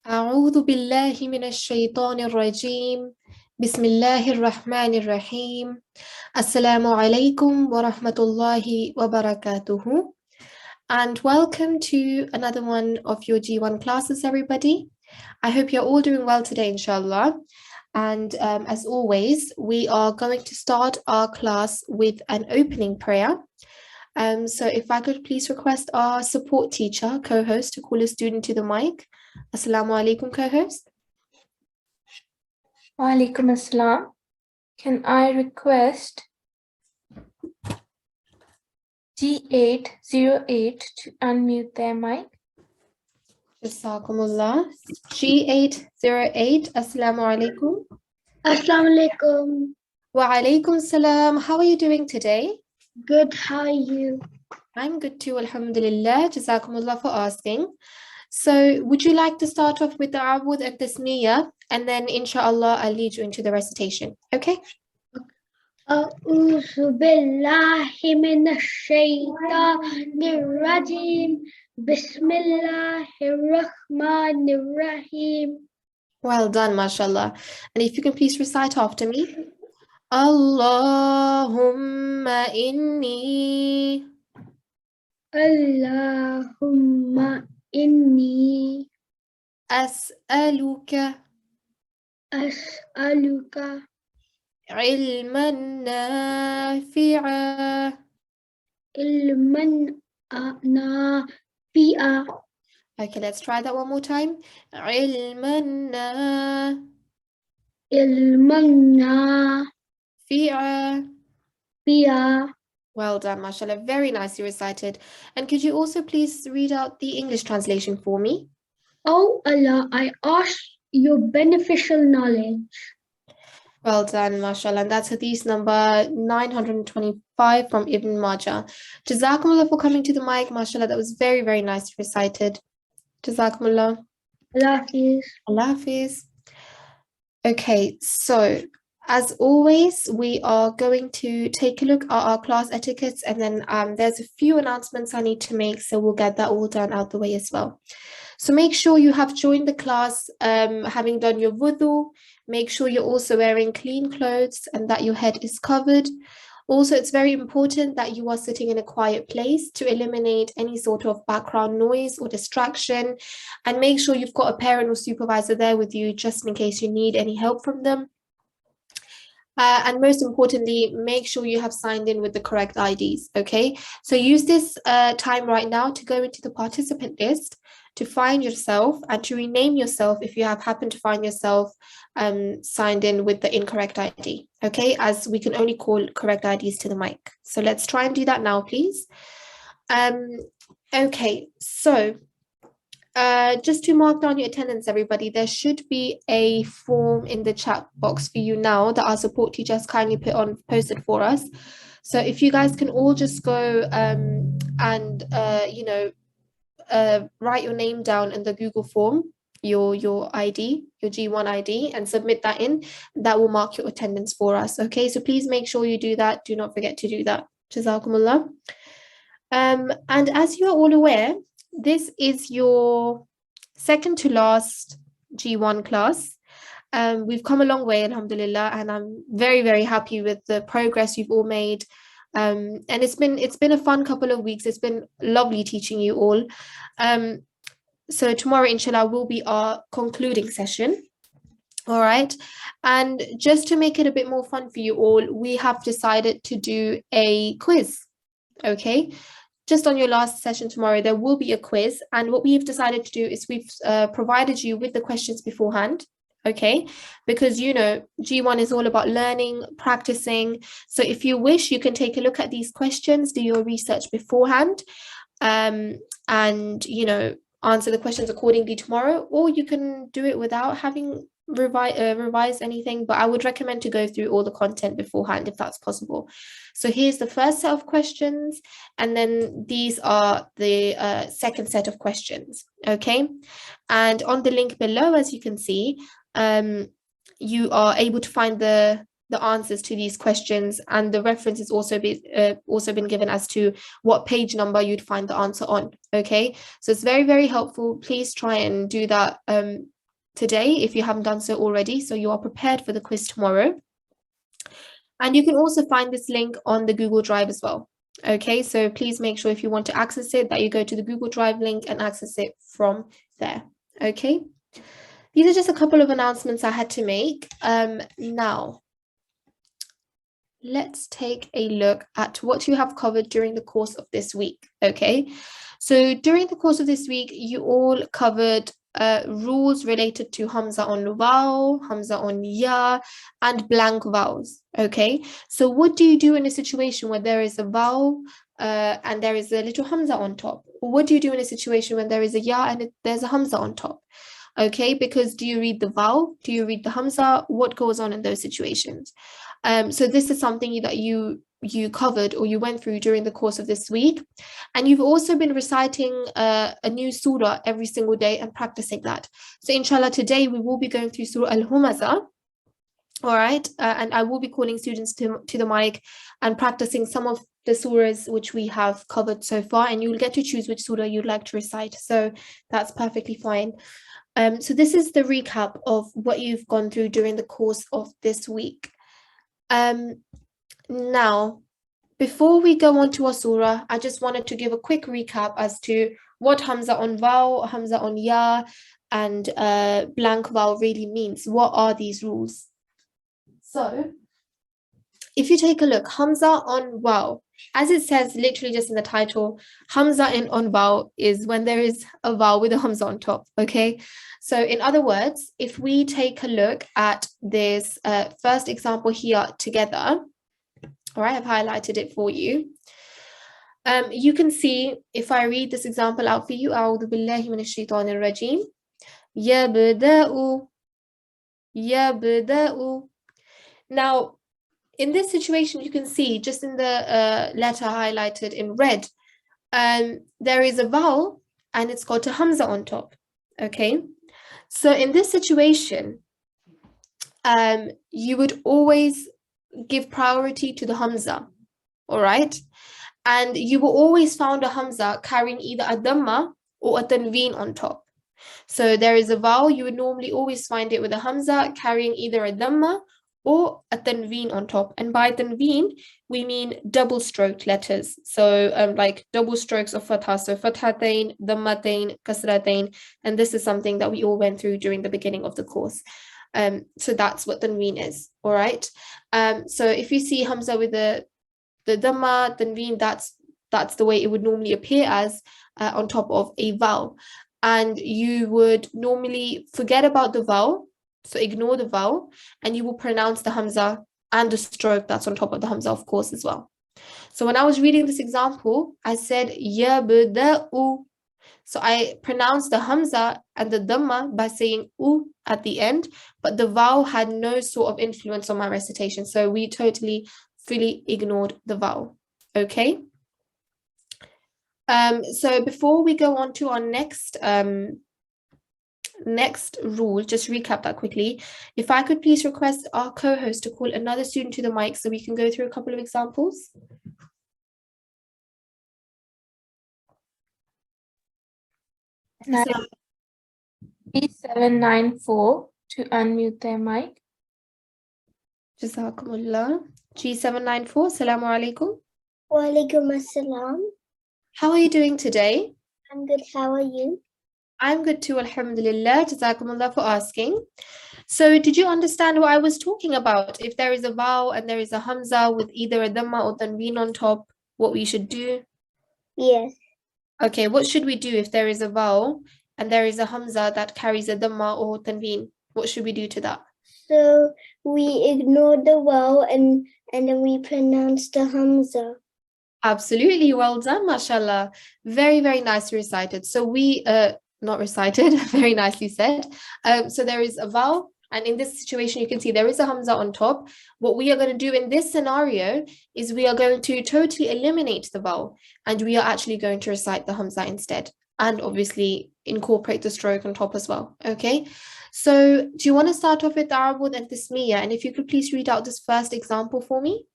أعوذ بالله من الشيطان الرجيم بسم الله الرحمن الرحيم السلام عليكم ورحمة الله وبركاته. And welcome to another one of your G1 classes, everybody. I hope you're all doing well today, inshallah. And as always, we are going to start our class with an opening prayer. So if I could please request our support teacher, co-host, to call a student to the mic. Assalamu alaikum, co-host. Wa alaikum assalam. Can I request G808 to unmute their mic? Jazakumullah. G808, Assalamu alaikum. Assalamu alaikum. Wa alaikum salam. How are you doing today? Good, how are you? I'm good too, alhamdulillah. Jazakumullah for asking. So would you like to start off with the awud and tasmiyah, and then inshallah I'll lead you into the recitation, okay? أعوذ بالله من الشيطان الرجيم بسم الله الرحمن الرحيم. Well done, mashallah. And if you can please recite after me. Allahumma inni Allahumma inni as'aluka as'aluka ilman nafi'a. ilman nafi'a. Okay, let's try that one more time. Ilman Ilman nafi'a. nafi'a. Well done, mashallah. Very nicely recited. And could you also please read out the English translation for me? Oh Allah, I ask your beneficial knowledge. Well done, mashallah. And that's hadith number 925 from Ibn Majah. Jazakumullah for coming to the mic, mashallah. That was very, very nicely recited. Jazakumullah. Allah Hafiz. Allah Hafiz. Okay, so as always, we are going to take a look at our class etiquettes, and then there's a few announcements I need to make, so we'll get that all done out the way as well. So make sure you have joined the class having done your wudu. Make sure you're also wearing clean clothes and that your head is covered. Also, it's very important that you are sitting in a quiet place to eliminate any sort of background noise or distraction, and make sure you've got a parent or supervisor there with you just in case you need any help from them. And most importantly, make sure you have signed in with the correct IDs, okay? So use this time right now to go into the participant list, to find yourself and to rename yourself if you have happened to find yourself signed in with the incorrect ID, okay? As we can only call correct IDs to the mic. So let's try and do that now, please. Okay, so just to mark down your attendance, everybody, there should be a form in the chat box for you now that our support teacher has kindly posted for us. So if you guys can all just go and write your name down in the Google form, your ID, your G1 ID, and submit that in. That will mark your attendance for us, okay? So please make sure you do that. Do not forget to do that. Jazakumullah. And as you are all aware, this is your second to last G1 class. We've come a long way, alhamdulillah, and I'm very, very happy with the progress you've all made. And it's been a fun couple of weeks. It's been lovely teaching you all. So tomorrow, inshallah, will be our concluding session. All right. And just to make it a bit more fun for you all, we have decided to do a quiz. Okay. Just on your last session tomorrow, there will be a quiz. And what we've decided to do is we've provided you with the questions beforehand. Okay, because you know G1 is all about learning, practicing. So if you wish, you can take a look at these questions, do your research beforehand, and you know, answer the questions accordingly tomorrow, or you can do it without having revise anything. But I would recommend to go through all the content beforehand if that's possible. So here's the first set of questions, and then these are the second set of questions. Okay, and on the link below, as you can see, you are able to find the answers to these questions, and the reference is also been given as to what page number you'd find the answer on. Okay, so it's very, very helpful. Please try and do that today if you haven't done so already, so you are prepared for the quiz tomorrow. And you can also find this link on the Google Drive as well. Okay, so please make sure if you want to access it that you go to the Google Drive link and access it from there. Okay, these are just a couple of announcements I had to make. Now, let's take a look at what you have covered during the course of this week. Okay, so during the course of this week, you all covered rules related to Hamza on vowel, Hamza on ya, and blank vowels. Okay, so what do you do in a situation where there is a vowel and there is a little Hamza on top? Or what do you do in a situation when there is a ya and there's a Hamza on top? Okay, because do you read the vowel? Do you read the Hamza? What goes on in those situations? So this is something that you covered or you went through during the course of this week. And you've also been reciting a new surah every single day and practicing that. So inshallah, today we will be going through Surah AlHumaza. All right, and I will be calling students to the mic and practicing some of the surahs which we have covered so far, and you'll get to choose which surah you'd like to recite. So that's perfectly fine. So this is the recap of what you've gone through during the course of this week. Now, before we go on to our surah, I just wanted to give a quick recap as to what Hamza on vowel, Hamza on ya, and blank vowel really means. What are these rules? So, if you take a look, Hamza on vowel, as it says literally just in the title, Hamza on vowel is when there is a vowel with a Hamza on top, okay? So in other words, if we take a look at this first example here together, all right, I've highlighted it for you. You can see, if I read this example out for you, أعوذ بالله من الشيطان الرجيم يبدأ. Now, in this situation, you can see just in the letter highlighted in red, there is a vowel and it's got a Hamza on top, okay? So in this situation, you would always give priority to the Hamza, all right? And you will always find a Hamza carrying either a Dhamma or a Tanveen on top. So there is a vowel, you would normally always find it with a Hamza carrying either a Dhamma or a Tanveen on top. And by Tanveen, we mean double stroked letters. So like double strokes of Fatha. So Fathatain, Dhammatain, Kasratain. And this is something that we all went through during the beginning of the course. So that's what Tanveen is, all right? So if you see Hamza with the Dhamma, Tanveen, that's the way it would normally appear as on top of a vowel. And you would normally forget about the vowel, so ignore the vowel, and you will pronounce the Hamza and the stroke that's on top of the Hamza, of course, as well. So when I was reading this example, I said yabda'u. So I pronounced the Hamza and the Dhamma by saying u at the end, but the vowel had no sort of influence on my recitation. So we totally, fully ignored the vowel. Okay. So before we go on to our next rule, just recap that quickly. If I could please request our co-host to call another student to the mic so we can go through a couple of examples. G794 to unmute their mic. Jazakumullah. G794, Assalamu alaikum. Wa alaikum assalam. How are you doing today? I'm good. How are you? I'm good too, alhamdulillah. Jazakumullah for asking. So did you understand what I was talking about? If there is a vowel and there is a Hamza with either a Dhamma or Tanveen on top, what we should do? Yes. Okay, what should we do if there is a vowel and there is a Hamza that carries a Dhamma or Tanveen? What should we do to that? So we ignore the vowel and then we pronounce the Hamza. Absolutely, well done, mashallah. Very, very nicely recited. So we, not recited, very nicely said. So there is a vowel, and in this situation, you can see there is a Hamza on top. What we are going to do in this scenario is we are going to totally eliminate the vowel, and we are actually going to recite the Hamza instead, and obviously incorporate the stroke on top as well, okay? So do you want to start off with Arabud and Tasmiya? And if you could please read out this first example for me?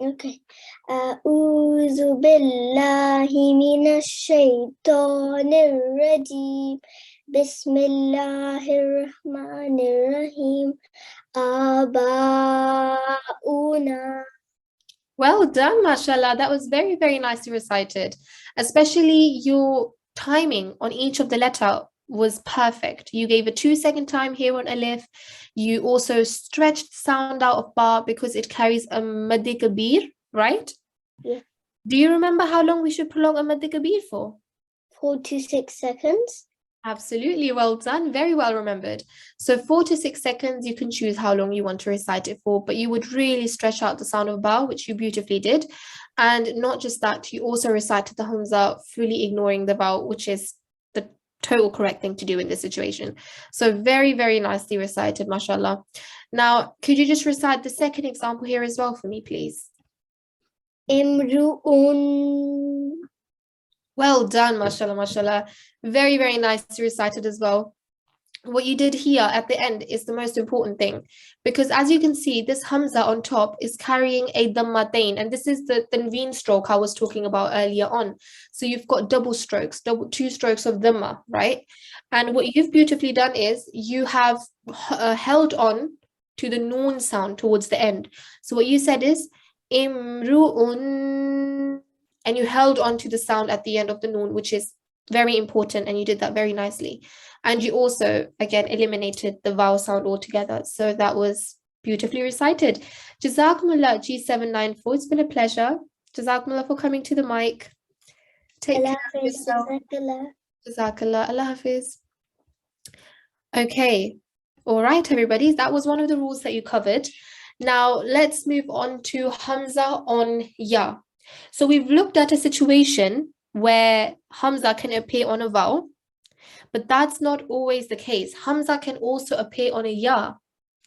Okay. أعوذ بالله من الشيطان الرجيم. بسم الله الرحمن الرحيم. آباؤنا. Well done, mashallah. That was very, very nicely recited. Especially your timing on each of the letter was perfect. You gave a 2-second time here on alif. You also stretched the sound out of ba because it carries a maddi kabir, right? Yeah. Do you remember how long we should prolong a maddi kabir for? 4 to 6 seconds. Absolutely, well done. Very well remembered. So 4 to 6 seconds, you can choose how long you want to recite it for, but you would really stretch out the sound of ba, which you beautifully did. And not just that, you also recited the Hamza, fully ignoring the vowel, which is the total correct thing to do in this situation. So very, very nicely recited, mashallah. Now, could you just recite the second example here as well for me, please? Imru'un. Well done, mashallah, mashallah. Very, very nicely recited as well. What you did here at the end is the most important thing, because as you can see, this Hamza on top is carrying a dhammatain, and this is the tanveen stroke I was talking about earlier on. So you've got double strokes, 2 strokes of dhamma, right? And what you've beautifully done is you have held on to the noon sound towards the end. So what you said is imru'un, and you held on to the sound at the end of the noon, which is very important, and you did that very nicely. And you also, again, eliminated the vowel sound altogether. So that was beautifully recited. Jazakumullah G794. It's been a pleasure. Jazakumullah for coming to the mic. Take care of yourself. Jazakallah. Allah Hafiz. Okay. All right, everybody. That was one of the rules that you covered. Now, let's move on to Hamza on Ya. So we've looked at a situation where Hamza can appear on a vowel, but that's not always the case. Hamza can also appear on a ya,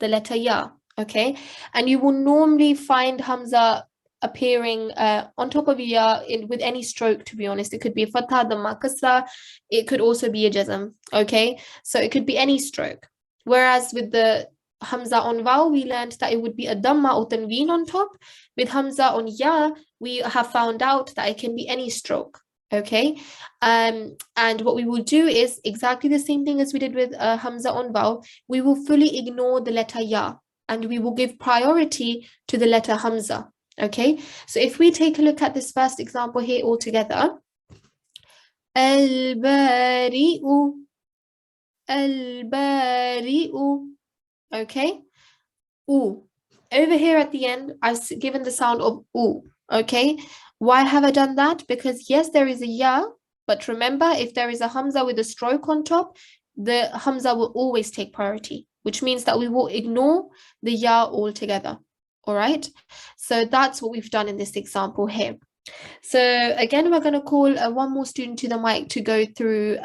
the letter ya, okay? And you will normally find Hamza appearing on top of a ya with any stroke, to be honest. It could be a fatha, dhamma, kasra. It could also be a jazm, okay? So it could be any stroke. Whereas with the Hamza on vowel, we learned that it would be a dhamma or tanveen on top. With Hamza on ya, we have found out that it can be any stroke. Okay, and what we will do is exactly the same thing as we did with Hamza on vowel. We will fully ignore the letter ya, and we will give priority to the letter Hamza. Okay, so if we take a look at this first example here all together, al-bari'u, al-bari'u. Okay, oo. Over here at the end, I've given the sound of oo. Okay, why have I done that? Because yes, there is a ya, but remember, if there is a Hamza with a stroke on top, the Hamza will always take priority, which means that we will ignore the ya altogether. All right, so that's what we've done in this example here. So again, we're going to call one more student to the mic to go through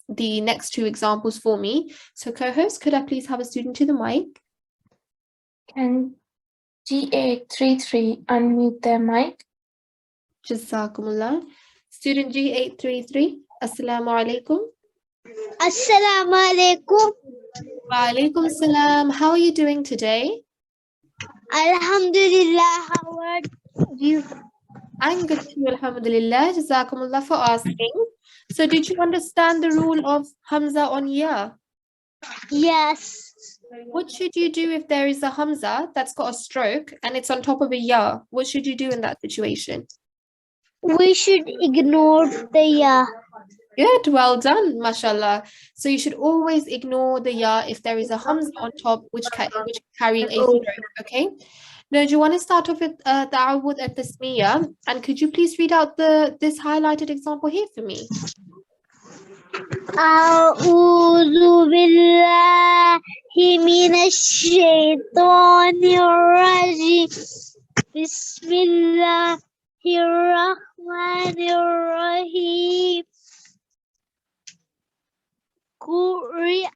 the next 2 examples for me. So co-host, could I please have a student to the mic? Can G833 unmute their mic? Jazakumullah. Student G833, Assalamu alaikum. Assalamu alaikum. Wa alaikum salam. How are you doing today? Alhamdulillah. How are you? I'm good too, alhamdulillah. Jazakumullah for asking. So did you understand the rule of Hamza on ya? Yes. What should you do if there is a Hamza that's got a stroke and it's on top of a ya? What should you do in that situation? We should ignore the ya. Good, well done, mashallah. So you should always ignore the ya if there is a Hamza on top which is carrying a stroke, okay? Now, do you want to start off with Ta'awud at-Tasmiyah? And could you please read out this highlighted example here for me? أعوذ بالله من الشيطان الرجيم بسم الله الرحمن الرحيم قرئ.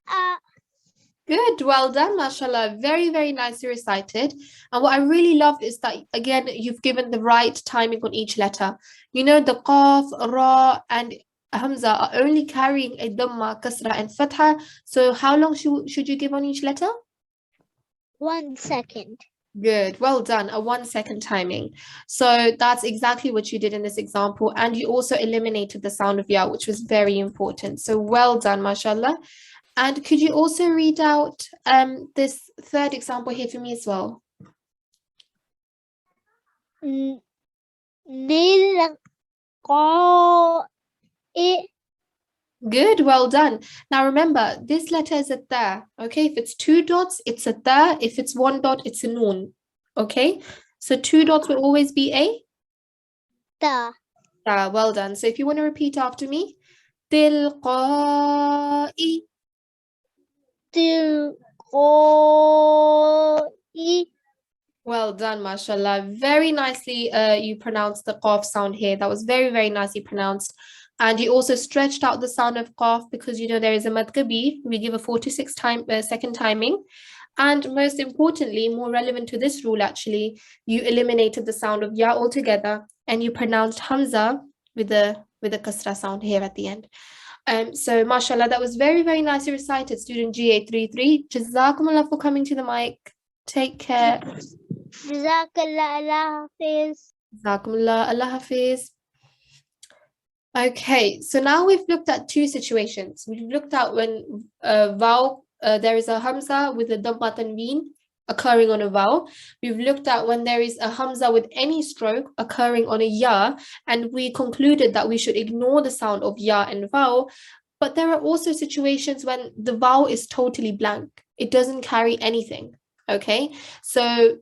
Good, well done, mashallah. Very, very nicely recited. And what I really love is that, again, you've given the right timing on each letter. You know, the qaf, ra, and Hamza are only carrying a dhamma, kasra, and fatha. So how long should you give on each letter? 1 second. Good. Well done. A 1 second timing. So that's exactly what you did in this example. And you also eliminated the sound of ya, which was very important. So well done, mashallah. And could you also read out this third example here for me as well? Good, well done. Now remember, this letter is a ta, okay? If it's 2 dots, it's a ta. If it's 1 dot, it's a noon, okay? So 2 dots will always be a Ta. ta. Well done. So if you want to repeat after me, tilqa'i. Well done, mashallah. Very nicely you pronounced the qaf sound here. That was very, very nicely pronounced. And you also stretched out the sound of qaf because you know there is a mad kabir. We give a 4 to 6 second timing. And most importantly, more relevant to this rule actually, you eliminated the sound of ya altogether and you pronounced Hamza with a kasra sound here at the end. So mashallah, that was very, very nicely recited, student G833. Jazakumullah for coming to the mic. Take care. Jazakallah, Allah Hafiz. Jazakumullah, Allah Hafiz. Okay, so now we've looked at 2 situations. We've looked at when vowel, there is a Hamza with a Damma Tanween occurring on a vowel. We've looked at when there is a Hamza with any stroke occurring on a ya, and we concluded that we should ignore the sound of ya and vowel. But there are also situations when the vowel is totally blank. It doesn't carry anything, okay? So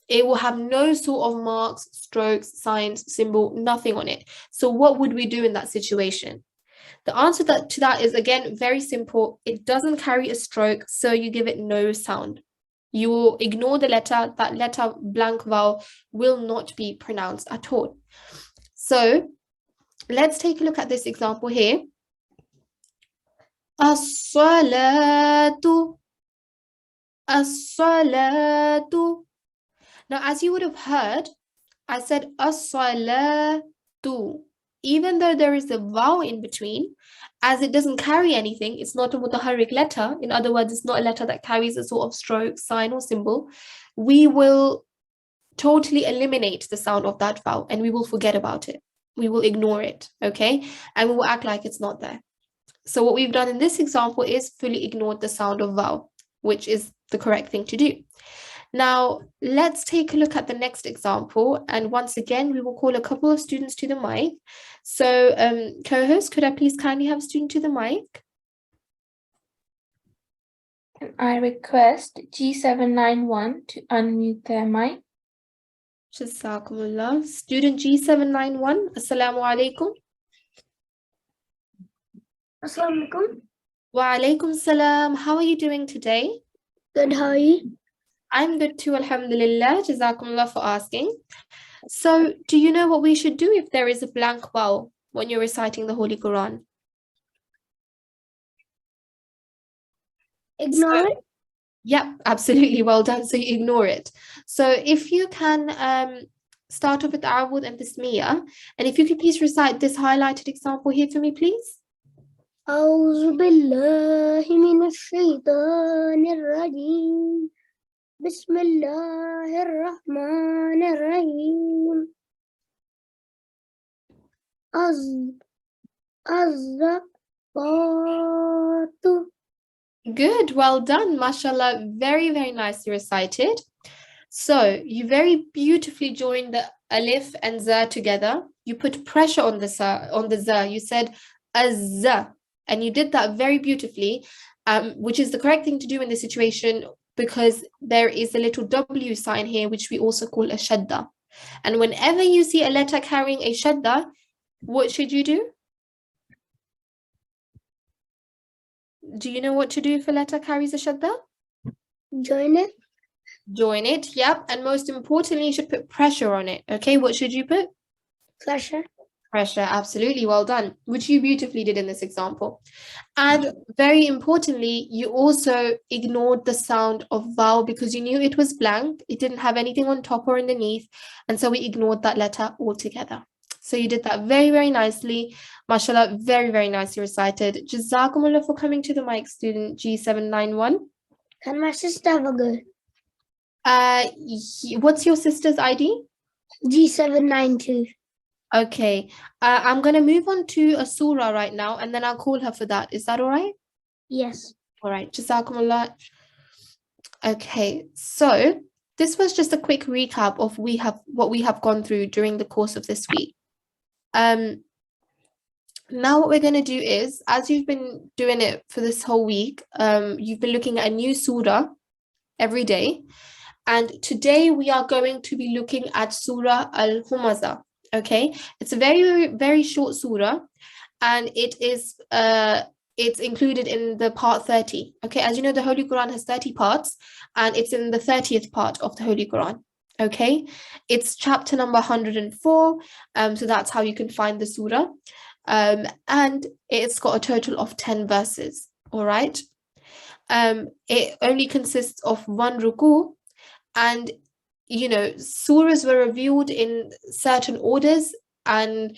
it will have no sort of marks, strokes, signs, symbol, nothing on it. So what would we do in that situation? The answer to that is, again, very simple. It doesn't carry a stroke, so you give it no sound. You will ignore the letter. That letter, blank vowel, will not be pronounced at all. So let's take a look at this example here. As-salatu. As-salatu. Now, as you would have heard, I said as-salatu. Even though there is a vowel in between, as it doesn't carry anything, it's not a mutaharrik letter. In other words, it's not a letter that carries a sort of stroke, sign, or symbol. We will totally eliminate the sound of that vowel and we will forget about it. We will ignore it, okay? And we will act like it's not there. So what we've done in this example is fully ignored the sound of vowel, which is the correct thing to do. Now, let's take a look at the next example. And once again, we will call a couple of students to the mic. So, co-host, could I please kindly have a student to the mic? Can I request G791 to unmute their mic? Jazakumullah. Student G791, Assalamu alaikum. Assalamu alaikum. Wa alaikum salam. How are you doing today? Good, how are you? I'm good too, alhamdulillah. Jazakumullah for asking. So, do you know what we should do if there is a blank vowel when you're reciting the Holy Quran? Ignore it. Yep, absolutely. Well done. So you ignore it. So if you can start off with Awud and Bismillah, and if you could please recite this highlighted example here for me, please. أعوذ بالله من الشيطان الرجيم بسم الله الرحمن الرحيم الزقات. Good, well done, mashallah. Very, very nicely recited. So you very beautifully joined the alif and za together. You put pressure on the za. You said azza, and you did that very beautifully, which is the correct thing to do in this situation because there is a little W sign here, which we also call a shadda. And whenever you see a letter carrying a shadda, what should you do? Do you know what to do if a letter carries a shadda? Join it. Join it, yep. And most importantly, you should put pressure on it. Okay, what should you put? Pressure. Pressure, absolutely, well done, which you beautifully did in this example. And very importantly, you also ignored the sound of vowel because you knew it was blank. It didn't have anything on top or underneath. And so we ignored that letter altogether. So you did that very, very nicely. MashaAllah, very, very nicely recited. Jazakumullah for coming to the mic, student G791. Can my sister have a go? What's your sister's ID? G792. Okay, I'm gonna move on to a surah right now, and then I'll call her for that. Is that all right? Yes. All right, Jazakumullah. Okay, so this was just a quick recap of what we have gone through during the course of this week. Now what we're going to do is, as you've been doing it for this whole week, you've been looking at a new surah every day. And today we are going to be looking at Surah AlHumaza. Okay, it's a very, very short surah, and it's included in the part 30. Okay, as you know, the Holy Quran has 30 parts, and it's in the 30th part of the Holy Quran. Okay, it's chapter number 104. So that's how you can find the surah. And it's got a total of 10 verses. All right. It only consists of one ruku, and you know, surahs were revealed in certain orders, and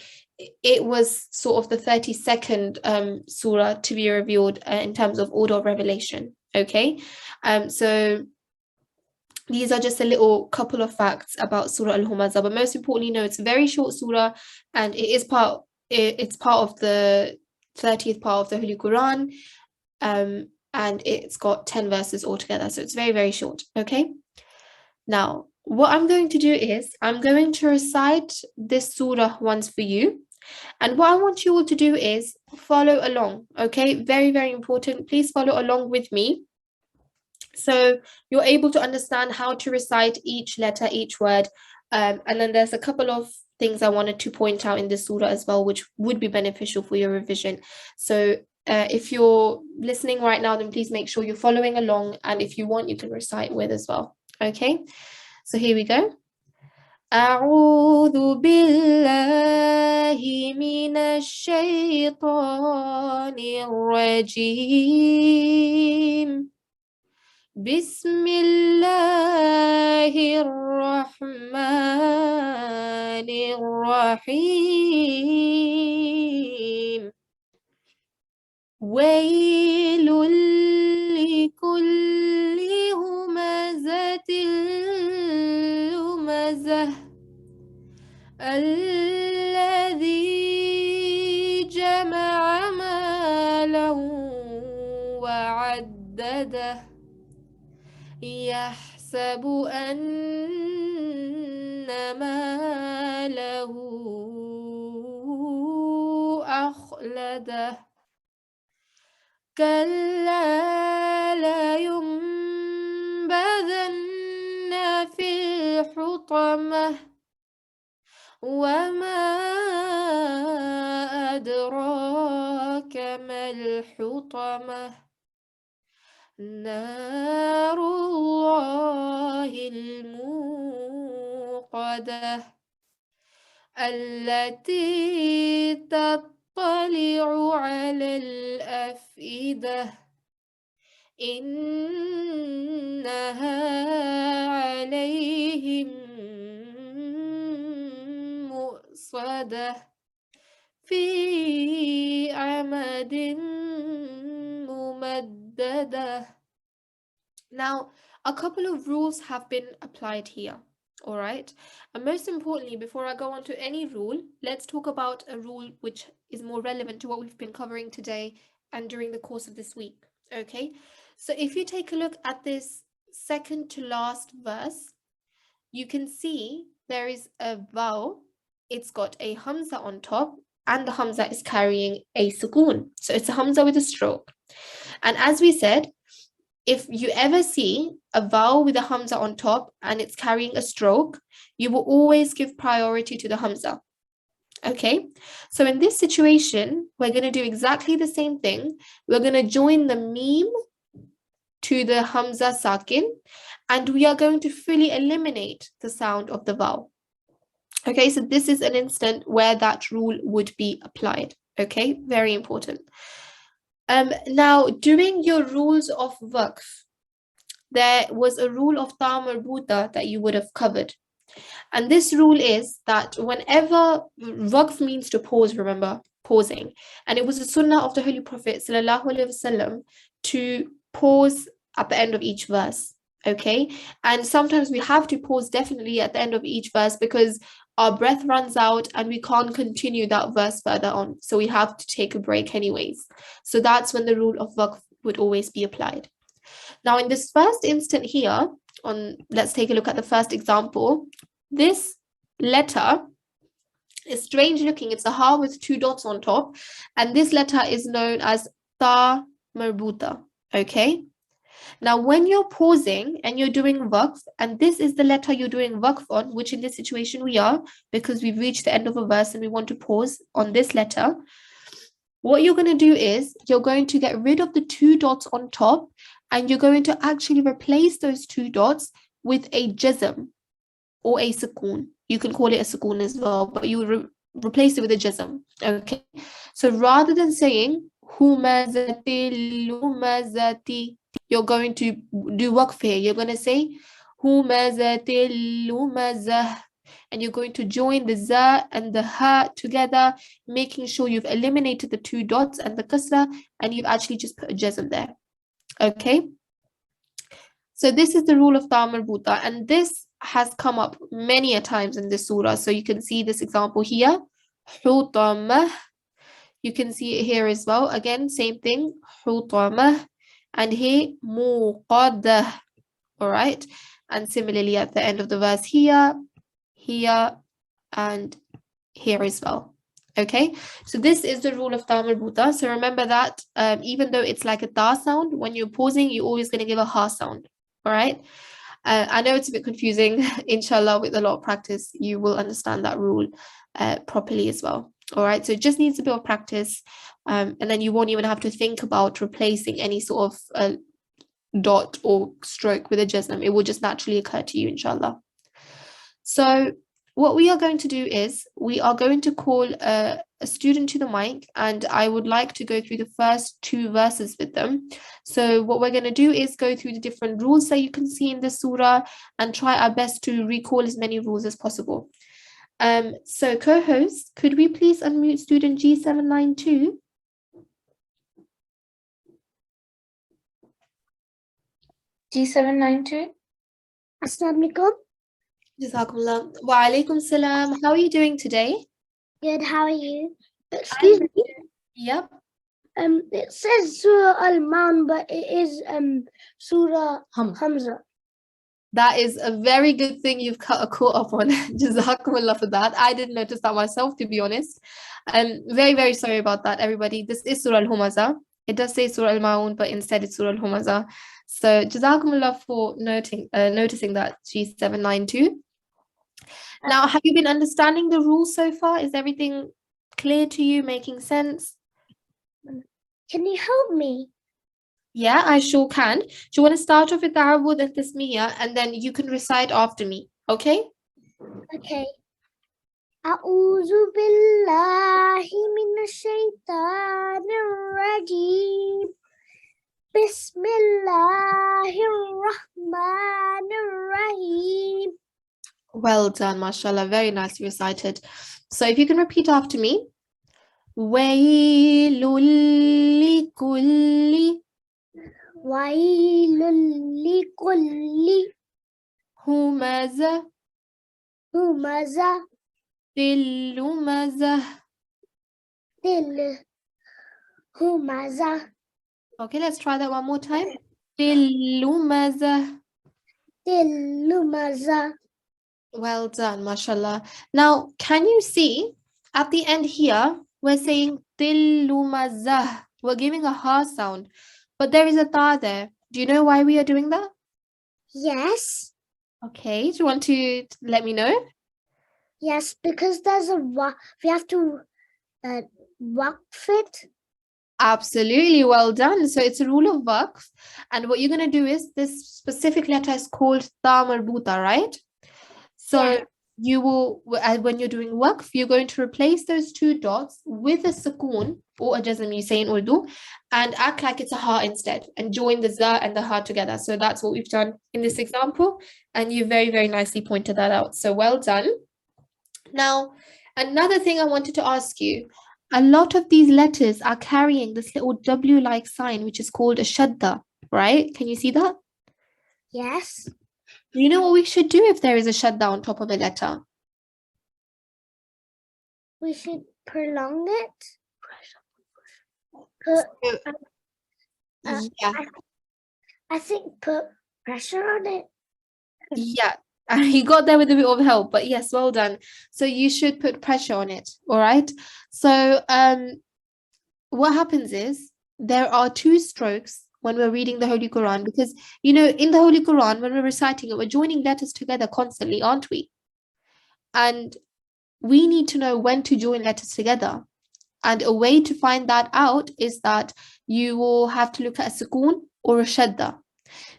it was sort of the 32nd surah to be revealed in terms of order of revelation. Okay, so these are just a little couple of facts about Surah Al-Humaza, but most importantly, no, it's a very short surah, and it's part of the 30th part of the Holy Quran, and it's got 10 verses altogether, so it's very, very short. Okay, now what I'm going to do is I'm going to recite this surah once for you, and what I want you all to do is follow along. Okay, very, very important. Please follow along with me, so you're able to understand how to recite each letter, each word. And then there's a couple of things I wanted to point out in this surah as well, which would be beneficial for your revision. So if you're listening right now, then please make sure you're following along. And if you want, you can recite with as well. Okay, so here we go. أعوذ بالله من الشيطان الرجيم. بسم الله الرحمن الرحيم. ويل لكل همزة لمزة الذي جمع مالا وعدده يحسب أن ماله أخلده كلا لينبذن في الحطمة وما أدراك ما الحطمة نار الله الموقدة التي تطلع على الأفئدة إنها عليهم مؤصدة في عمد ممددة. Now, a couple of rules have been applied here. All right, and most importantly, before I go on to any rule, let's talk about a rule which is more relevant to what we've been covering today and during the course of this week. Okay, so if you take a look at this second to last verse, you can see there is a vowel. It's got a Hamza on top, and the Hamza is carrying a sukoon. So it's a Hamza with a stroke. And as we said, if you ever see a vowel with a Hamza on top and it's carrying a stroke, you will always give priority to the Hamza. Okay, so in this situation, we're going to do exactly the same thing. We're going to join the meme to the Hamza Sakin, and we are going to fully eliminate the sound of the vowel. Okay, so this is an instant where that rule would be applied. Okay, very important. Now, during your rules of waqf, there was a rule of ta marbuta that you would have covered. And this rule is that whenever waqf means to pause, remember, pausing. And it was a sunnah of the Holy Prophet ﷺ to pause at the end of each verse. okay? And sometimes we have to pause definitely at the end of each verse because our breath runs out and we can't continue that verse further on. So we have to take a break anyways. So that's when the rule of waqf would always be applied. Now, in this first instant here, let's take a look at the first example. This letter is strange looking. It's a ha with 2 dots on top. And this letter is known as ta marbuta, okay? Now, when you're pausing and you're doing waqf, and this is the letter you're doing waqf on, which in this situation we are, because we've reached the end of a verse and we want to pause on this letter, what you're going to do is you're going to get rid of the 2 dots on top, and you're going to actually replace those 2 dots with a jazm or a sukoon. You can call it a sukoon as well, but you replace it with a jazm, okay? So rather than saying humazati lumazati, you're going to do waqf here. You're going to say humazati lumazah, and you're going to join the za and the ha together, making sure you've eliminated the 2 dots and the kasra, and you've actually just put a jazm there, okay? So this is the rule of ta marbuta, and this has come up many a times in this surah. So you can see this example here, hutamah. You can see it here as well. Again, same thing, hutamah, and here muqaddah. All right, and similarly at the end of the verse here, and here as well. Okay, so this is the rule of ta marbuta. So remember that even though it's like a ta sound, when you're pausing, you're always going to give a ha sound. All right, I know it's a bit confusing. Inshallah, with a lot of practice, you will understand that rule properly as well. All right, so it just needs a bit of practice, and then you won't even have to think about replacing any sort of dot or stroke with a jazm. It will just naturally occur to you, inshallah. So what we are going to do is we are going to call a student to the mic, and I would like to go through the first 2 verses with them. So what we're going to do is go through the different rules that you can see in the surah and try our best to recall as many rules as possible. So co-host, could we please unmute student G792? G792. Assalamu alaikum. Jazakumullah. Wa alaikum salam. How are you doing today? Good, how are you? Excuse me. Yep. It says Surah Al-Man, but it is Surah Hamza. That is a very good thing you've caught up on. Jazakumullah for that. I didn't notice that myself, to be honest. I'm very, very sorry about that, everybody. This is Surah AlHumaza. It does say Surah Al-Ma'un, but instead it's Surah AlHumaza. So Jazakumullah for noticing that, G792. Now, have you been understanding the rules so far? Is everything clear to you, making sense? Can you help me? Yeah, I sure can. Do you want to start off with the Ta'awudh and Tasmiyah, and then you can recite after me, okay? Okay. A'udhu billahi minash shaitanir rajim. Bismillahir rahmanir rahim. Well done, mashallah. Very nicely recited. So if you can repeat after me. Wailul likulli Wailul likulli humaza humaza lumaza. humaza Okay, let's try that one more time. Lumaza. lumaza. Well done, mashallah. Now, can you see at the end here, we're saying lumazah. We're giving a ha sound, but there is a ta there. Do you know why we are doing that? Yes. Okay, do you want to let me know? Yes, because there's a we have to waqf it. Absolutely, well done. So it's a rule of waqf, and what you're going to do is this specific letter is called ta marbuta, right? So Yeah. you will, when you're doing waqf, you're going to replace those 2 dots with a sukoon or a jazm, you say in Urdu, and act like it's a ha instead, and join the za and the ha together. So that's what we've done in this example, and you very, very nicely pointed that out. So well done. Now, another thing I wanted to ask you, a lot of these letters are carrying this little W-like sign, which is called a shadda, right? Can you see that? Yes. Do you know what we should do if there is a shadda on top of a letter? We should prolong it. Put, Yeah, I think put pressure on it. yeah. You got there with a bit of help, but yes, well done. So you should put pressure on it, all right? So what happens is there are two strokes when we're reading the Holy Quran, because you know in the Holy Quran when we're reciting it, we're joining letters together constantly, aren't we? And we need to know when to join letters together. And a way to find that out is that you will have to look at a sukoon or a shadda.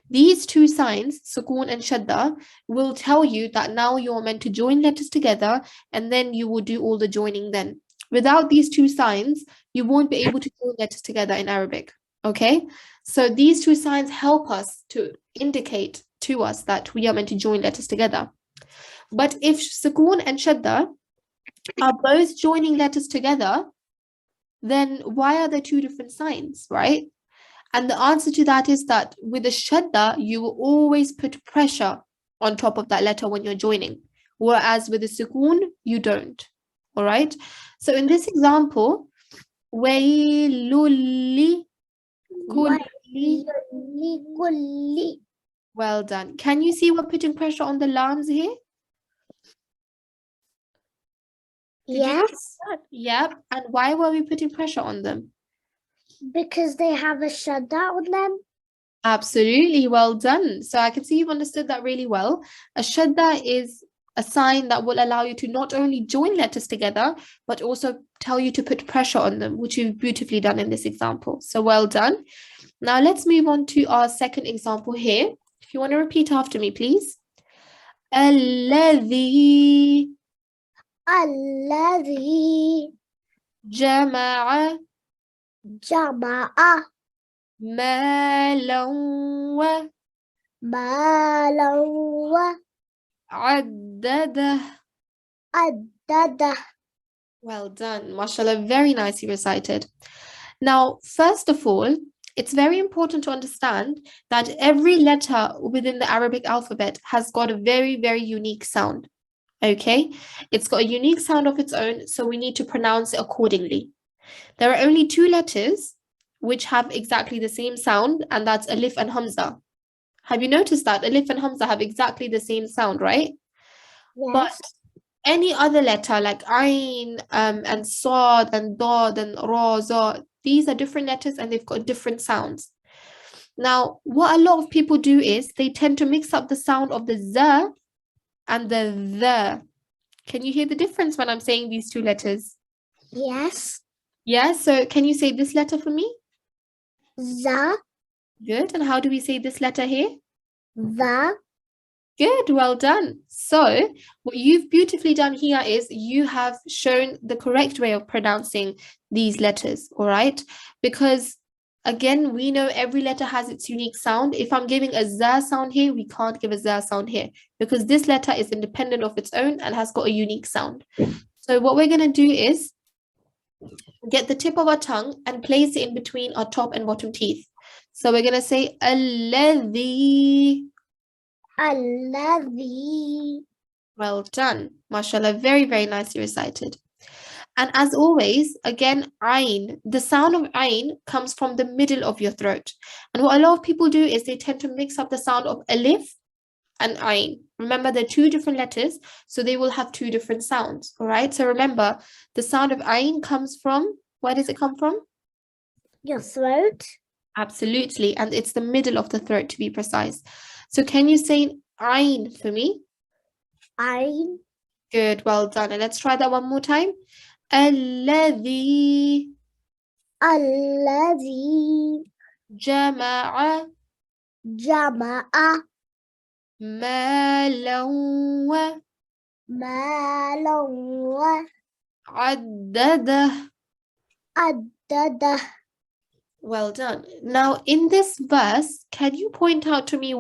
These two signs, sukoon and shadda, will tell you that now you're meant to join letters together, and then you will do all the joining then. Without these two signs, you won't be able to join letters together in Arabic. Okay? So these two signs help us to indicate to us that we are meant to join letters together. But if sukoon and shadda are both joining letters together, then why are there two different signs, right? And the answer to that is that with the shadda, you will always put pressure on top of that letter when you're joining, whereas with the sukoon, you don't. All right. So in this example, waylulli kulli. Kulli. Well done. Can you see we're putting pressure on the lams here? Did you notice Yes, that? Yep. And why were we putting pressure on them? because they have a shadda on them. Absolutely, well done. So I can see you've understood that really well. A shadda is a sign that will allow you to not only join letters together, but also tell you to put pressure on them, which you've beautifully done in this example. So well done. Now let's move on to our second example here. If you want to repeat after me, please. الذي الذي جمع جمع مالا مالا وعدده. وعدده. Well done, mashallah, very nicely recited. Now, first of all, it's very important to understand that every letter within the Arabic alphabet has got a very, very unique sound. Okay, it's got a unique sound of its own, so we need to pronounce it accordingly. There are only two letters which have exactly the same sound, and that's alif and hamza. Have you noticed that alif and hamza have exactly the same sound, right? But Yes. any other letter like ayn and sad and dad and ra, za, these are different letters and they've got different sounds. Now, what a lot of people do is they tend to mix up the sound of the z and the. Can you hear the difference when I'm saying these two letters? Yes. Yeah, so can you say this letter for me? The. Good. And how do we say this letter here? The. Good, well done. So what you've beautifully done here is you have shown the correct way of pronouncing these letters, all right? Because again, we know every letter has its unique sound. If I'm giving a za sound here, we can't give a za sound here because this letter is independent of its own and has got a unique sound. So what we're going to do is get the tip of our tongue and place it in between our top and bottom teeth. So we're going to say alladhi. الذي. Well done. MashaAllah, very, very nicely recited. And as always, again, ayn. The sound of ayn comes from the middle of your throat. And what a lot of people do is they tend to mix up the sound of alif and ayn. Remember, they're two different letters, so they will have two different sounds. All right. So remember, the sound of ayn comes from, where does it come from? Your throat. Absolutely. And it's the middle of the throat to be precise. So can you say ayn for me? Ein. Good, well done. And let's try that one more time. الذي الذي جمع جمع مالا مالا وعدده. وعدده. Well done. Now, in this verse, can you point out to me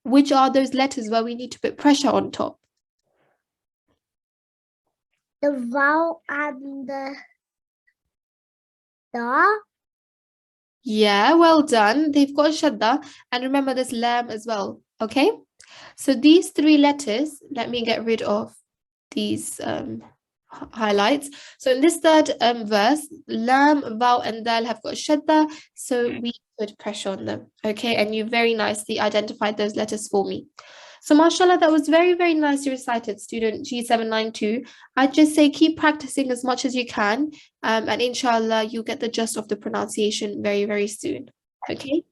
which are those letters where we need to put pressure on top? The vowel and the Yeah, well done. They've got Shada. And remember there's lam as well. Okay. So these three letters, let me get rid of these highlights. So in this third verse, lam, vowel, and dal have got Shada. So we put pressure on them. Okay. And you very nicely identified those letters for me. So mashallah, that was very, very nicely recited, student G792. I'd just say keep practicing as much as you can. And inshallah, you'll get the gist of the pronunciation very, very soon. Okay?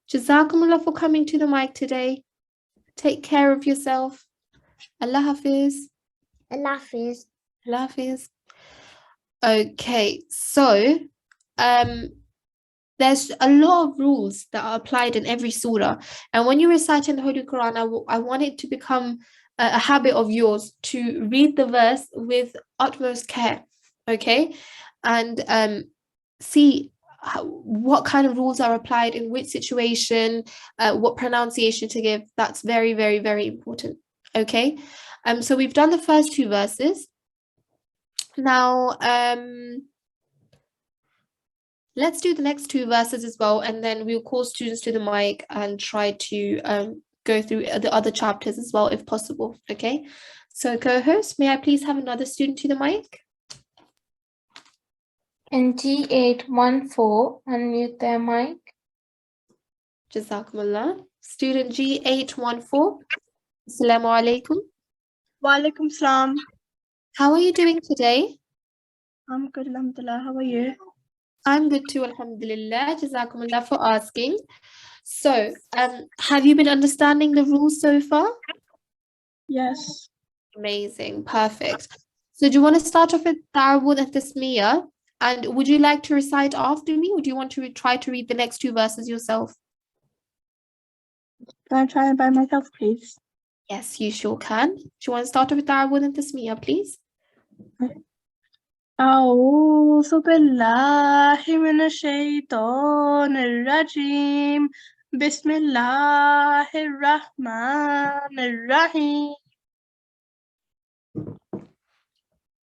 Jazakumullah for coming to the mic today. Take care of yourself. Allah Hafiz. Allah Hafiz. Allah Hafiz. Okay, so there's a lot of rules that are applied in every surah. And when you recite in the Holy Quran, I want it to become a habit of yours to read the verse with utmost care, okay? And see what kind of rules are applied in which situation, what pronunciation to give. That's very, very, very important, okay? So we've done the first two verses. Now, let's do the next two verses as well, and then we'll call students to the mic and try to go through the other chapters as well, if possible, okay? So co-host, may I please have another student to the mic? And G814, unmute their mic. Jazakumullah. Student G814, Assalamu alaikum. Wa alaikum salam. How are you doing today? I'm good, alhamdulillah. How are you? I'm good too, alhamdulillah. Jazakumullah for asking. So, have you been understanding the rules so far? Yes. Amazing, perfect. So do you want to start off with Ta'awud and Tasmiyah? And would you like to recite after me, or do you want to try to read the next two verses yourself? Can I try it by myself, please? Yes, you sure can. Do you want to start off with Ta'awud and Tasmiyah, please? أعوذ بالله من الشيطان الرجيم بسم الله الرحمن الرحيم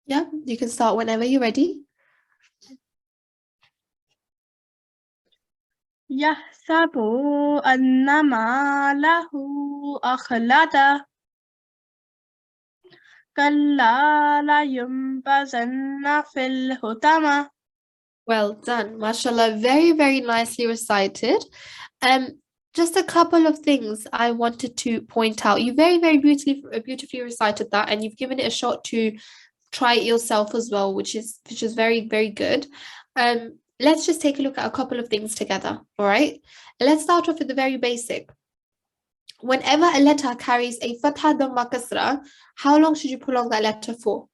Yeah, you can start whenever you're ready. يحسب أن ماله أخلده كلا لينبذن في الحطمة. Well done, mashallah, very, very nicely recited. Just a couple of things I wanted to point out. You very, very beautifully recited that, and you've given it a shot to try it yourself as well, which is very, very good. Let's just take a look at a couple of things together, all right? Let's start off with the very basic. Whenever a letter carries a fatha, dhamma, kasra, how long should you prolong that letter for?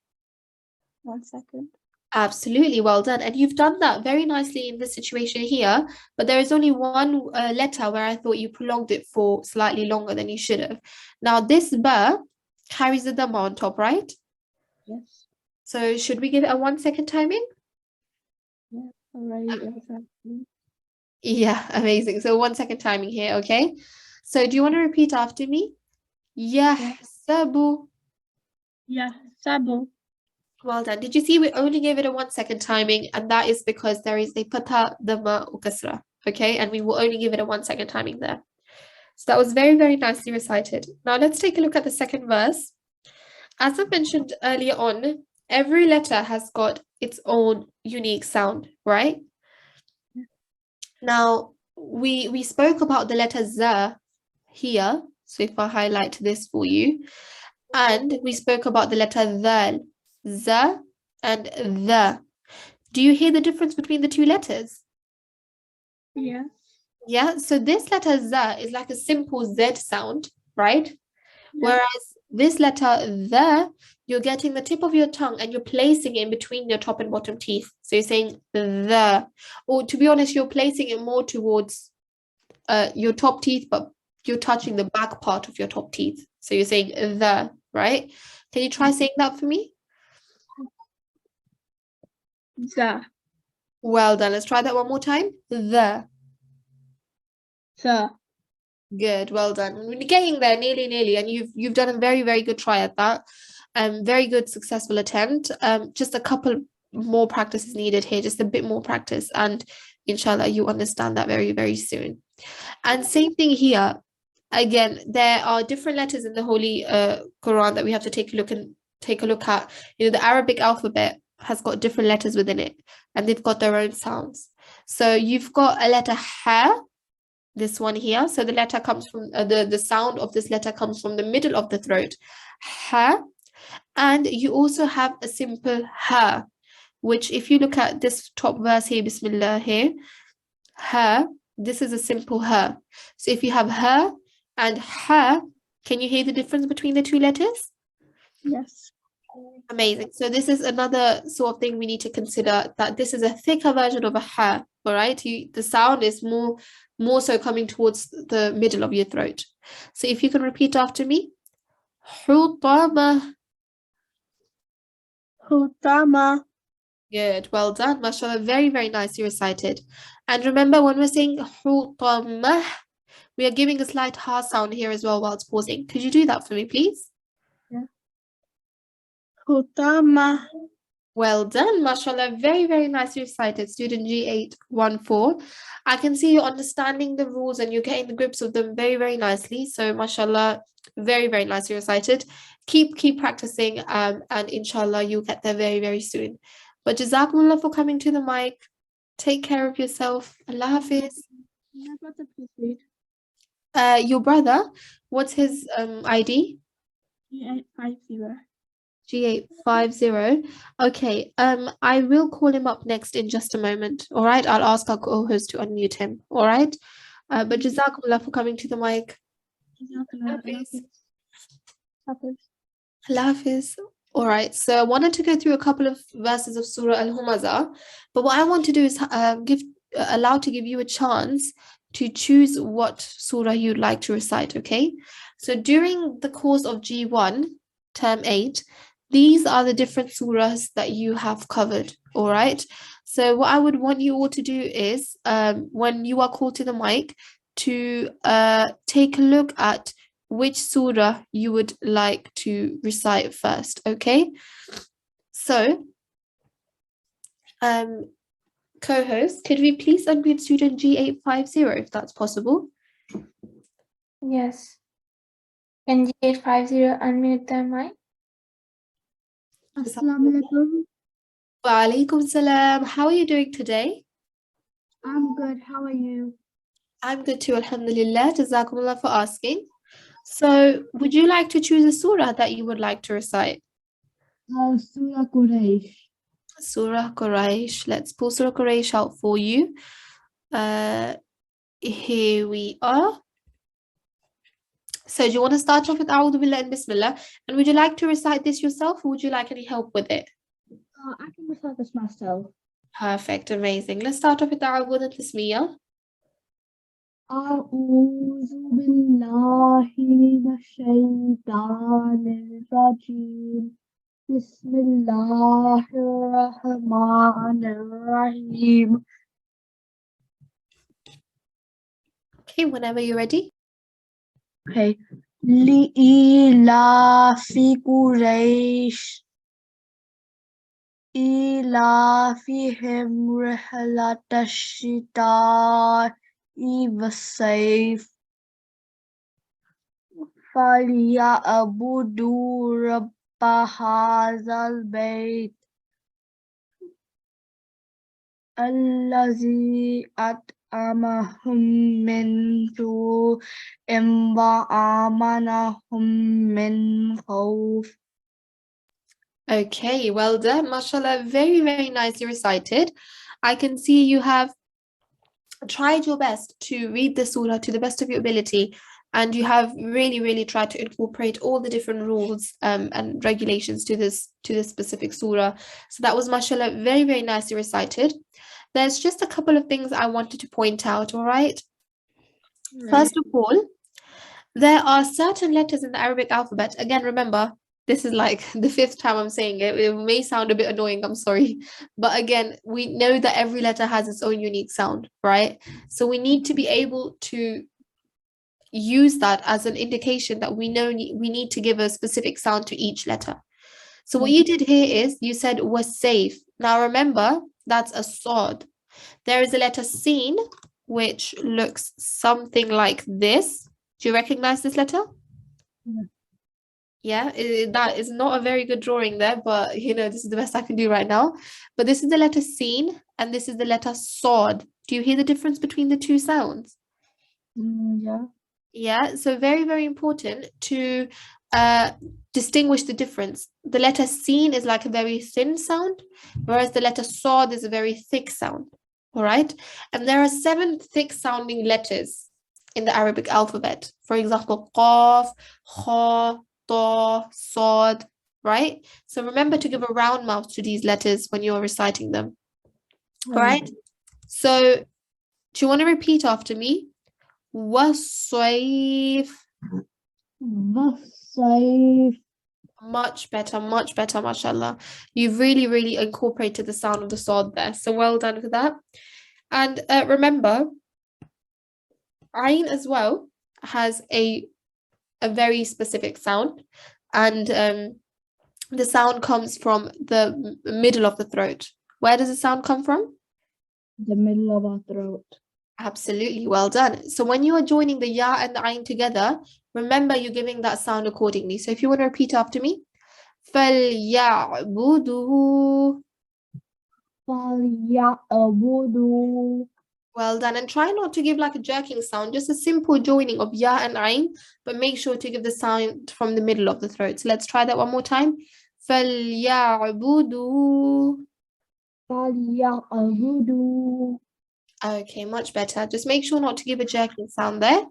1 second. Absolutely, well done. And you've done that very nicely in this situation here, but there is only one letter where I thought you prolonged it for slightly longer than you should have. Now, this ba carries the dhamma on top, right? Yes. So should we give it a 1 second timing? Yeah. Alright. Yeah, amazing. So 1 second timing here, okay? So do you want to repeat after me? Yahsabu. يحسب. Well done. Did you see we only gave it a 1 second timing, and that is because there is a fatha, dhamma, or kasra, okay? And we will only give it a 1 second timing there. So that was very, very nicely recited. Now let's take a look at the second verse. As I mentioned earlier on, every letter has got its own unique sound, right? Now, we spoke about the letter za here. So if I highlight this for you, and we spoke about the letter dhal, za and the. Do you hear the difference between the two letters? Yeah. Yeah, so this letter za is like a simple Z sound, right? Yeah. Whereas this letter the, you're getting the tip of your tongue and you're placing it in between your top and bottom teeth. So you're saying the, or to be honest, you're placing it more towards your top teeth, but you're touching the back part of your top teeth. So you're saying the, right? Can you try saying that for me? The. Well done. Let's try that one more time. The. Good, well done. We're getting there, nearly, and you've done a very, very good try at that. Very good, successful attempt. Just a couple more practices needed here, just a bit more practice, and inshallah, you understand that very, very soon. And same thing here. Again, there are different letters in the Holy Quran that we have to take a look at. You know, the Arabic alphabet has got different letters within it, and they've got their own sounds. So you've got a letter ha, this one here. So the letter comes from the sound of this letter comes from the middle of the throat, ha. And you also have a simple ha, which if you look at this top verse here, Bismillah here, ha, this is a simple ha. So if you have ha and ha, can you hear the difference between the two letters? Yes. Amazing. So this is another sort of thing we need to consider, that this is a thicker version of a ha, all right? The sound is more so coming towards the middle of your throat. So if you can repeat after me. Hutama. Hutama. Good, well done, mashallah, very, very nicely recited. And remember, when we're saying hutama, we are giving a slight ha sound here as well while it's pausing. Could you do that for me, please? Hutama. Well done, mashallah, very, very nicely recited, student G814. I can see you're understanding the rules and you're getting the grips of them very, very nicely. So mashallah, very, very nicely recited. Keep practicing, and inshallah you'll get there very, very soon. But jazakumullah for coming to the mic. Take care of yourself. Allah Hafiz. Your brother, what's his ID? G850. G850. Okay, I will call him up next in just a moment. All right, I'll ask our co-host to unmute him. All right, but jazakumullah for coming to the mic. Allah Hafiz. All right, so I wanted to go through a couple of verses of Surah AlHumaza, but what I want to do is allow to give you a chance to choose what surah you'd like to recite. Okay, so during the course of G1 term 8, these are the different surahs that you have covered. All right, so what I would want you all to do is when you are called to the mic, to take a look at which surah you would like to recite first. Okay, so co-host, could we please unmute student G850 if that's possible? Yes. Can G850 unmute their mic? Assalamu alaikum. Wa alaikum salam. How are you doing today? I'm good. How are you? I'm good too, alhamdulillah. Jazakumullah for asking. So would you like to choose a surah that you would like to recite? Surah Quraysh. Surah Quraysh. Let's pull Surah Quraysh out for you. Here we are. So do you want to start off with A'udhu Billah and Bismillah? And would you like to recite this yourself, or would you like any help with it? I can recite this myself. Perfect, amazing. Let's start off with A'udhu and Tasmiyah. أعوذ بالله من الشيطان الرجيم بسم الله الرحمن الرحيم. Okay, whenever you're ready. Okay. لإيلاف قريش إيلافهم رحلة الشتاء والصيف فليعبدوا رب هذا البيت الذي أطعمهم من جوع وآمنهم من خوف. Okay, well done, mashallah, very, very nicely recited. I can see you have tried your best to read the surah to the best of your ability, and you have really, really tried to incorporate all the different rules and regulations to this specific surah. So that was, mashallah, very, very nicely recited. There's just a couple of things I wanted to point out, all right? First of all, there are certain letters in the Arabic alphabet. Again, remember, this is like the 5th time I'm saying it. It may sound a bit annoying, I'm sorry. But again, we know that every letter has its own unique sound, right? So we need to be able to use that as an indication that we know we need to give a specific sound to each letter. So what you did here is you said was safe. Now remember, that's a sod. There is a letter Sin, which looks something like this. Do you recognize this letter? Yeah, that is not a very good drawing there, but you know, this is the best I can do right now. But this is the letter Sin, and this is the letter Sod. Do you hear the difference between the two sounds? Yeah. Yeah, so very, very important to distinguish the difference. The letter Sin is like a very thin sound, whereas the letter Sod is a very thick sound. All right. And there are 7 thick sounding letters in the Arabic alphabet. For example, Qaf, Kha, Ta, Sod, right? So remember to give a round mouth to these letters when you're reciting them. All right. So do you want to repeat after me? Wasayf. والصيف. Much better, mashallah. You've really, really incorporated the sound of the Sod there. So well done for that. And remember, Ain as well has a very specific sound. And the sound comes from the middle of the throat. Where does the sound come from? The middle of our throat. Absolutely, well done. So when you are joining the Ya and the Ain together, remember you're giving that sound accordingly. So if you want to repeat after me, فَلْيَعْبُدُوا. فَلْيَعْبُدُوا. Well done. And try not to give like a jerking sound, just a simple joining of Ya and Ain, but make sure to give the sound from the middle of the throat. So let's try that one more time. فَلْيَعْبُدُوا. فَلْيَعْبُدُوا. Okay, much better. Just make sure not to give a jerking sound there.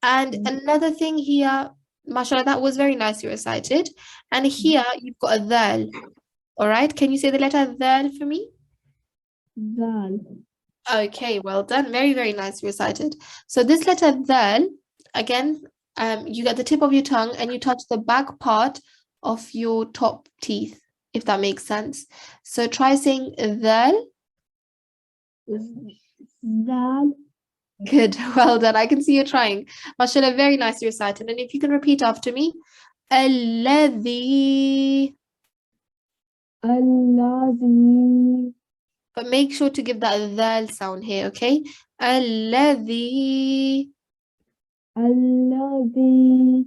And another thing here, mashallah, that was very nicely recited. And here you've got a dhal. All right, can you say the letter dhal for me? Dhal. Okay, well done. Very, very nicely recited. So this letter dhal, again, you get the tip of your tongue and you touch the back part of your top teeth, if that makes sense. So try saying dhal. Dhal. Good, well done. I can see you trying. Mashallah, very nicely recited. And if you can repeat after me, alladhi. الذي. But make sure to give that dhal sound here, okay? Alladhi. الذي.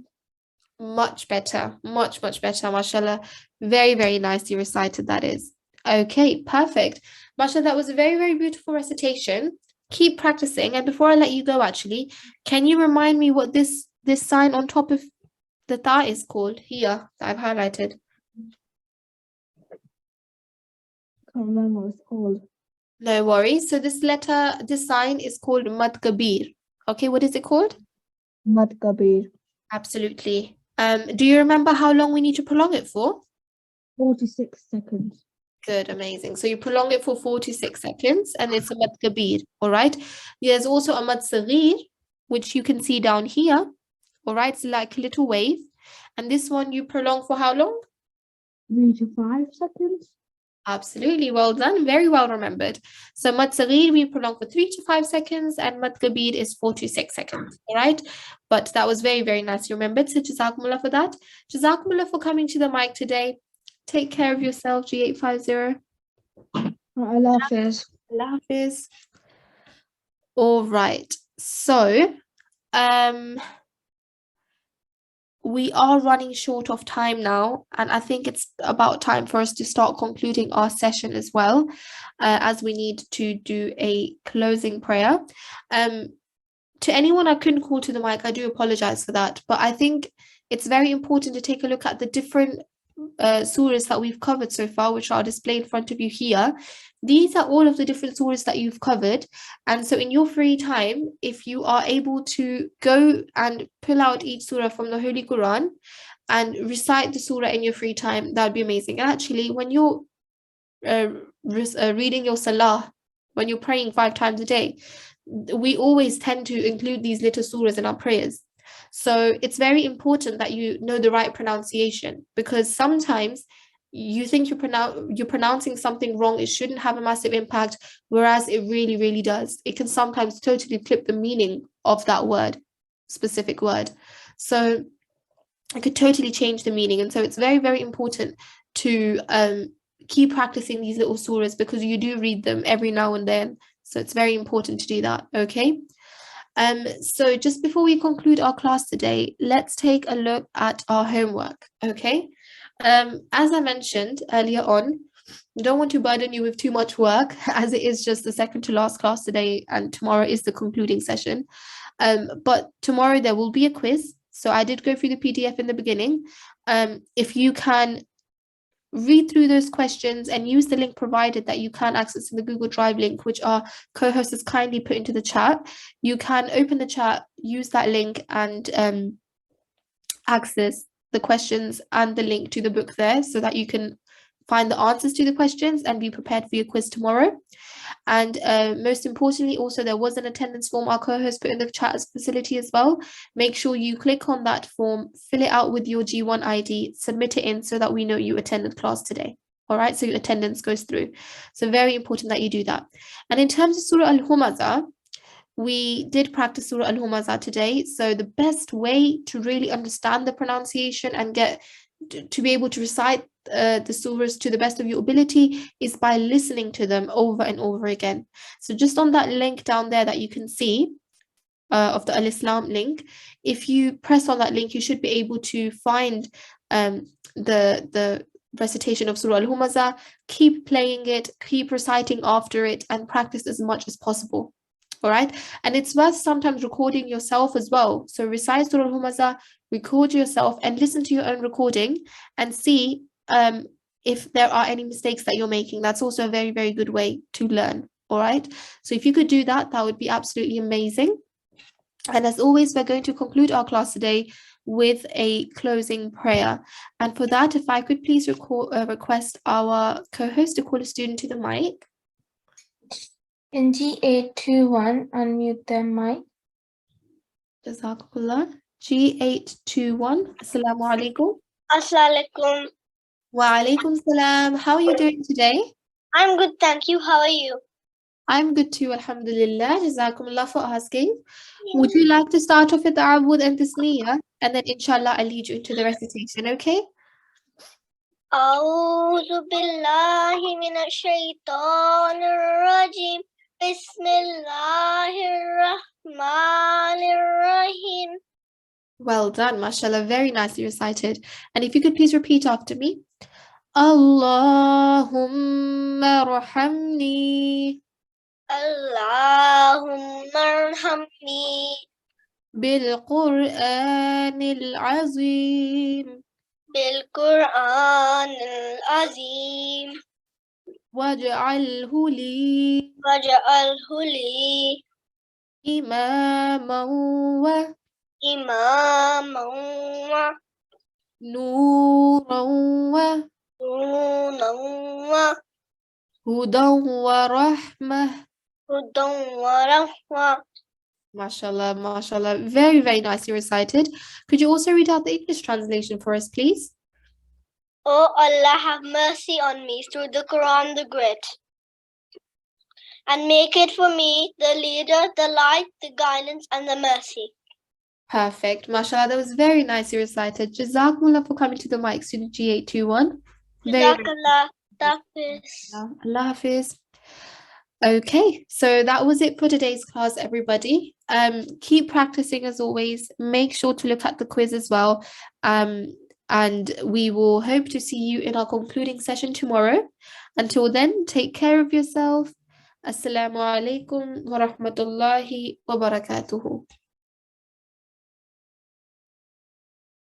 Much better, much better, mashallah. Very, very nicely recited, that is. Okay, perfect. Mashallah, that was a very, very beautiful recitation. Keep practicing. And before I let you go, actually, can you remind me what this sign on top of the ta is called here that I've highlighted? Can't remember what it's called. No worries. So this sign is called Mad Kabir. Okay, what is it called? Mad Kabir. Absolutely. Do you remember how long we need to prolong it for? 46 seconds. Good, amazing. So you prolong it for 46 seconds and it's a Mad Kabir, all right? There's also a Mad Saghir, which you can see down here, all right? It's like a little wave. And this one you prolong for how long? 3 to 5 seconds. Absolutely, well done. Very well remembered. So Mad Saghir we prolong for 3 to 5 seconds and Mad Kabir is 4 to 6 seconds, all right? But that was very, very nicely remembered. So Jazakumullah for that. Jazakumullah for coming to the mic today. Take care of yourself, G850. Allah Hafiz. Allah Hafiz. All right. So, we are running short of time now, and I think it's about time for us to start concluding our session as well, as we need to do a closing prayer. To anyone I couldn't call to the mic, I do apologize for that, but I think it's very important to take a look at the different surahs that we've covered so far, which are displayed in front of you here. These are all of the different surahs that you've covered, and so in your free time, if you are able to go and pull out each surah from the Holy Quran and recite the surah in your free time, that would be amazing. And actually, when you're reading your salah, when you're praying 5 times a day, we always tend to include these little surahs in our prayers. So it's very important that you know the right pronunciation, because sometimes you think you're pronouncing something wrong, it shouldn't have a massive impact, whereas it really, really does. It can sometimes totally flip the meaning of that word, specific word. So it could totally change the meaning. And so it's very, very important to keep practicing these little surahs because you do read them every now and then. So it's very important to do that, okay? So just before we conclude our class today, let's take a look at our homework, okay? As I mentioned earlier on, we don't want to burden you with too much work as it is just the second to last class today and tomorrow is the concluding session. But tomorrow there will be a quiz. So I did go through the PDF in the beginning. If you can read through those questions and use the link provided that you can access in the Google Drive link, which our co-host has kindly put into the chat. You can open the chat, use that link and access the questions and the link to the book there so that you can find the answers to the questions and be prepared for your quiz tomorrow. And most importantly, also there was an attendance form our co-host put in the chat facility as well. Make sure you click on that form, fill it out with your G1 ID, submit it in so that we know you attended class today. All right, so your attendance goes through. So very important that you do that. And in terms of Surah AlHumaza, we did practice Surah AlHumaza today. So the best way to really understand the pronunciation and get to be able to recite the surahs to the best of your ability is by listening to them over and over again. So just on that link down there that you can see of the Al-Islam link, if you press on that link, you should be able to find the recitation of Surah AlHumaza. Keep playing it, keep reciting after it, and practice as much as possible. All right, and it's worth sometimes recording yourself as well. So recite Surah AlHumaza, record yourself and listen to your own recording and see if there are any mistakes that you're making. That's also a very, very good way to learn. All right, so if you could do that, that would be absolutely amazing. And as always, we're going to conclude our class today with a closing prayer. And for that, if I could please request our co-host to call a student to the mic. In G821, unmute the mic. Jazakallah. G821. Assalamu alaikum. Assalamualaikum. Wa alaikum salam. How are you doing today? I'm good, thank you. How are you? I'm good too, alhamdulillah. Jazakumullah for asking. Would you like to start off with the Awud and Tasmiyah? And then inshallah I'll lead you into the recitation, okay? A'udhu billahi minash shaitanir rajim. Bismillahirrahmanirrahim. Well done, mashallah. Very nicely recited. And if you could please repeat after me. Allahumma rahamni. Allahumma arhamni. Bil-Qur'an al-Azim. Bil-Qur'an al-Azim. Waj'alhu li Waj'alhu li imaman wa imaman wa nuran wa nuran wa hudan wa rahmah. hudan wa rahmah. Mashallah, mashallah. Very, very nicely recited. Could you also read out the English translation for us, please? O Allah, have mercy on me through the Quran the Great, and make it for me the leader, the light, the guidance, and the mercy. Perfect. Mashallah, that was very nicely recited. Jazakumullah for coming to the mic, student G821. Very, Jazakallah. Hafiz. Allah Hafiz. Okay, so that was it for today's class, everybody. Keep practicing as always. Make sure to look at the quiz as well. And we will hope to see you in our concluding session tomorrow. Until then, take care of yourself. Assalamu alaikum wa rahmatullahi wa barakatuhu.